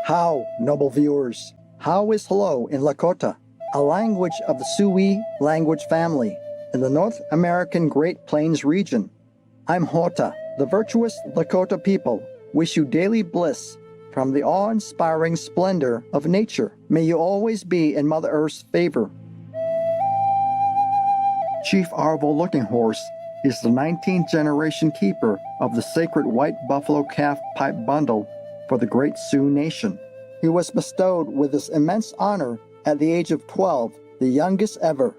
How, noble viewers? How is hello in Lakota, a language of the Sioux language family in the North American Great Plains region? I'm Hota. The virtuous Lakota people wish you daily bliss from the awe-inspiring splendor of nature. May you always be in Mother Earth's favor. Chief Arvol Looking Horse is the 19th generation keeper of the sacred white buffalo calf pipe bundle for the Great Sioux Nation. He was bestowed with this immense honor at the age of 12, the youngest ever.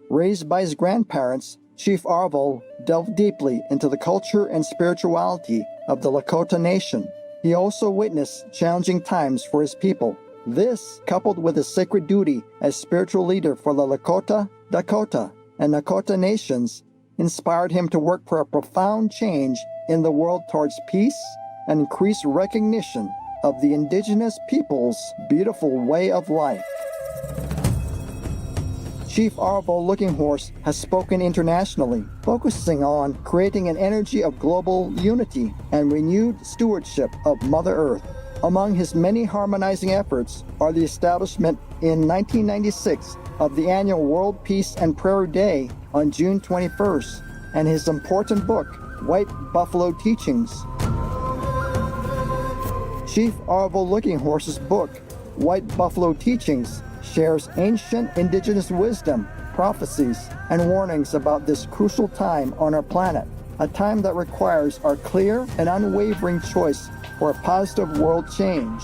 Raised by his grandparents, Chief Arvol delved deeply into the culture and spirituality of the Lakota Nation. He also witnessed challenging times for his people. This, coupled with his sacred duty as spiritual leader for the Lakota, Dakota, and Nakota nations, inspired him to work for a profound change in the world towards peace and increased recognition of the indigenous people's beautiful way of life. Chief Arvol Looking Horse has spoken internationally, focusing on creating an energy of global unity and renewed stewardship of Mother Earth. Among his many harmonizing efforts are the establishment in 1996 of the annual World Peace and Prayer Day on June 21st, and his important book, White Buffalo Teachings. Chief Arvol Looking Horse's book, White Buffalo Teachings, shares ancient indigenous wisdom, prophecies, and warnings about this crucial time on our planet, a time that requires our clear and unwavering choice for a positive world change.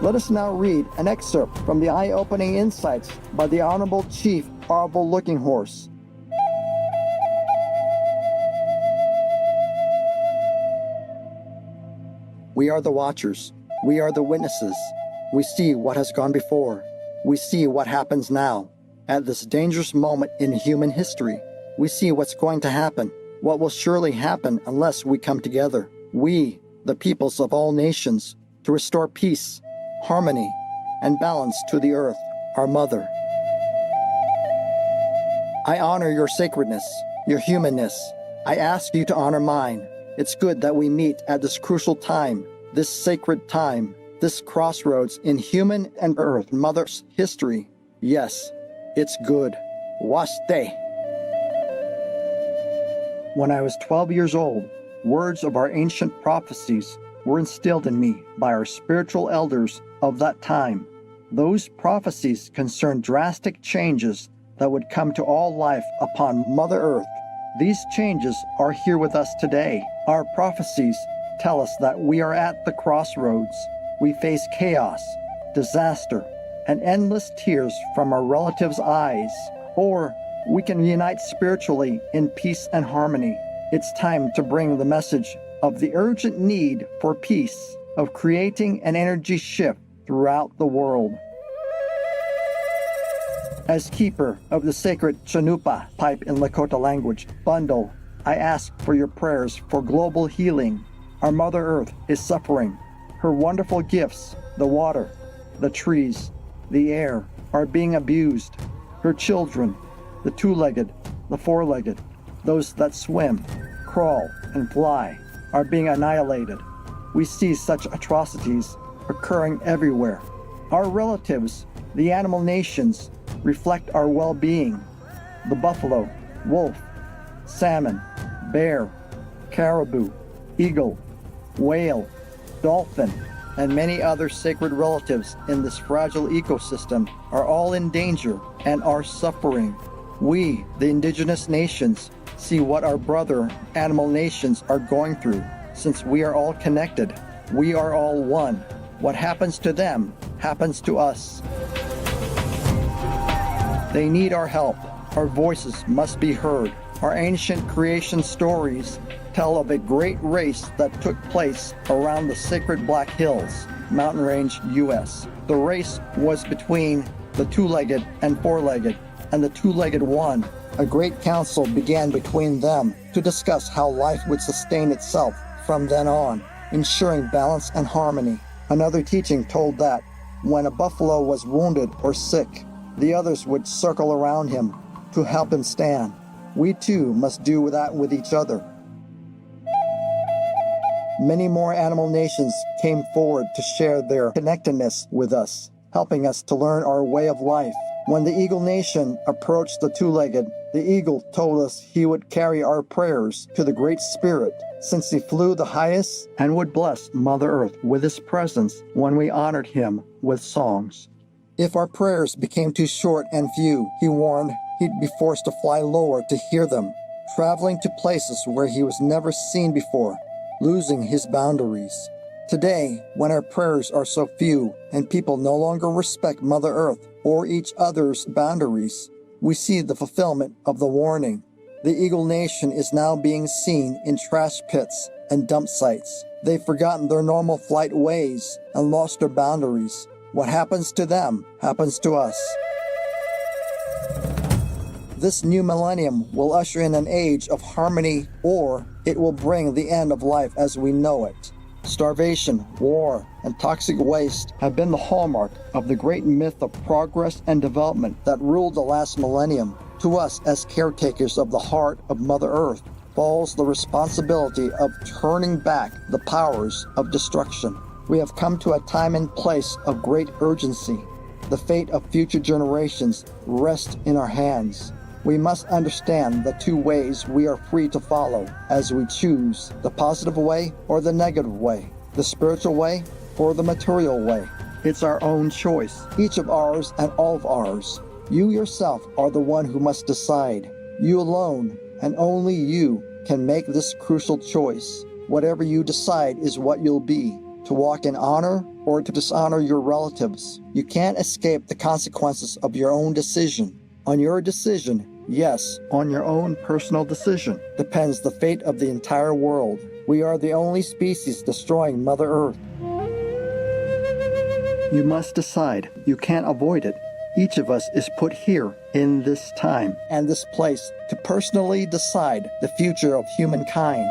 Let us now read an excerpt from the eye-opening insights by the Honorable Chief Arvol Looking Horse. We are the watchers. We are the witnesses. We see what has gone before. We see what happens now. At this dangerous moment in human history, we see what's going to happen, what will surely happen unless we come together, we, the peoples of all nations, to restore peace, harmony, and balance to the earth, our mother. I honor your sacredness, your humanness. I ask you to honor mine. It's good that we meet at this crucial time, this sacred time, this crossroads in human and earth mother's history. Yes, it's good. Waste. When I was 12 years old, words of our ancient prophecies were instilled in me by our spiritual elders of that time. Those prophecies concerned drastic changes that would come to all life upon Mother Earth. These changes are here with us today. Our prophecies tell us that we are at the crossroads. We face chaos, disaster, and endless tears from our relatives' eyes. Or we can unite spiritually in peace and harmony. It's time to bring the message of the urgent need for peace, of creating an energy shift throughout the world. As keeper of the sacred Chanupa pipe in Lakota language bundle, I ask for your prayers for global healing. Our Mother Earth is suffering. Her wonderful gifts, the water, the trees, the air, are being abused. Her children, the two-legged, the four-legged, those that swim, crawl, and fly, are being annihilated. We see such atrocities occurring everywhere. Our relatives, the animal nations, reflect our well-being. The buffalo, wolf, salmon, bear, caribou, eagle, whale, dolphin, and many other sacred relatives in this fragile ecosystem are all in danger and are suffering. We, the indigenous nations, see what our brother animal nations are going through. Since we are all connected, we are all one. What happens to them happens to us. They need our help. Our voices must be heard. Our ancient creation stories tell of a great race that took place around the sacred Black Hills, mountain range, U.S. The race was between the two-legged and four-legged, and the two-legged won. A great council began between them to discuss how life would sustain itself from then on, ensuring balance and harmony. Another teaching told that when a buffalo was wounded or sick, the others would circle around him to help him stand. We too must do that with each other. Many more animal nations came forward to share their connectedness with us, helping us to learn our way of life. When the eagle nation approached the two-legged, the eagle told us he would carry our prayers to the Great Spirit, since he flew the highest, and would bless Mother Earth with his presence when we honored him with songs. If our prayers became too short and few, he warned, he'd be forced to fly lower to hear them, traveling to places where he was never seen before, losing his boundaries. Today, when our prayers are so few and people no longer respect Mother Earth or each other's boundaries, we see the fulfillment of the warning. The eagle nation is now being seen in trash pits and dump sites. They've forgotten their normal flight ways and lost their boundaries. What happens to them happens to us. This new millennium will usher in an age of harmony, or it will bring the end of life as we know it. Starvation, war, and toxic waste have been the hallmark of the great myth of progress and development that ruled the last millennium. To us, as caretakers of the heart of Mother Earth, falls the responsibility of turning back the powers of destruction. We have come to a time and place of great urgency. The fate of future generations rests in our hands. We must understand the two ways we are free to follow as we choose, the positive way or the negative way, the spiritual way or the material way. It's our own choice, each of ours and all of ours. You yourself are the one who must decide. You alone and only you can make this crucial choice. Whatever you decide is what you'll be, to walk in honor or to dishonor your relatives. You can't escape the consequences of your own decision. On your decision, yes, on your own personal decision, depends the fate of the entire world. We are the only species destroying Mother Earth. You must decide. You can't avoid it. Each of us is put here in this time and this place to personally decide the future of humankind.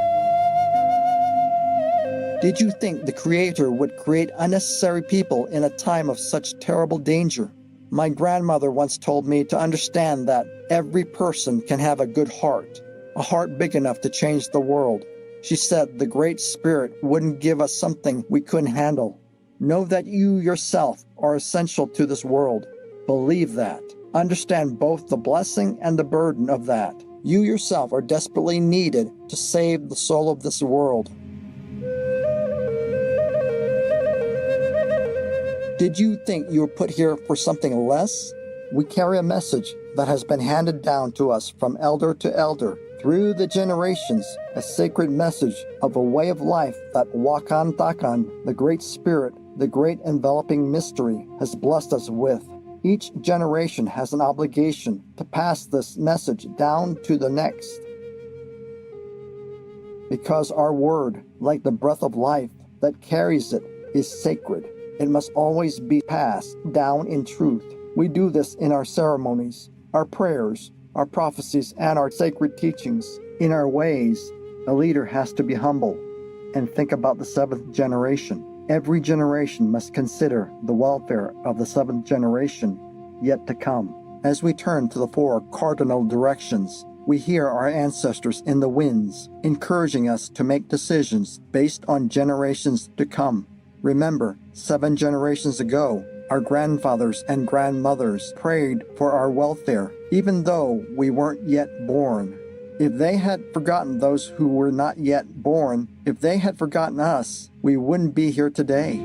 Did you think the Creator would create unnecessary people in a time of such terrible danger? My grandmother once told me to understand that every person can have a good heart, a heart big enough to change the world. She said the Great Spirit wouldn't give us something we couldn't handle. Know that you yourself are essential to this world. Believe that. Understand both the blessing and the burden of that. You yourself are desperately needed to save the soul of this world. Did you think you were put here for something less? We carry a message that has been handed down to us from elder to elder through the generations, a sacred message of a way of life that Wakan Takan, the Great Spirit, the great enveloping mystery, has blessed us with. Each generation has an obligation to pass this message down to the next. Because our word, like the breath of life that carries it, is sacred. It must always be passed down in truth. We do this in our ceremonies, our prayers, our prophecies, and our sacred teachings. In our ways, a leader has to be humble and think about the seventh generation. Every generation must consider the welfare of the seventh generation yet to come. As we turn to the four cardinal directions, we hear our ancestors in the winds, encouraging us to make decisions based on generations to come. Remember, 7 generations ago, our grandfathers and grandmothers prayed for our welfare, even though we weren't yet born. If they had forgotten those who were not yet born, if they had forgotten us, we wouldn't be here today.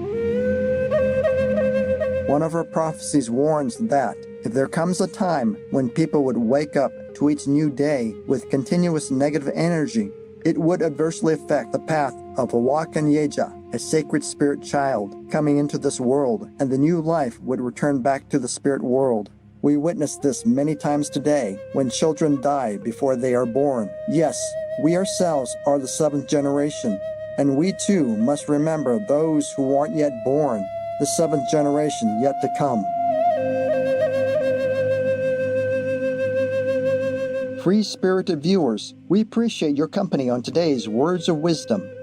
One of our prophecies warns that if there comes a time when people would wake up to each new day with continuous negative energy, it would adversely affect the path of a Wakan Yeja, a sacred spirit child, coming into this world, and the new life would return back to the spirit world. We witness this many times today when children die before they are born. Yes, we ourselves are the 7th generation, and we too must remember those who aren't yet born, the 7th generation yet to come. Free-spirited viewers, we appreciate your company on today's Words of Wisdom.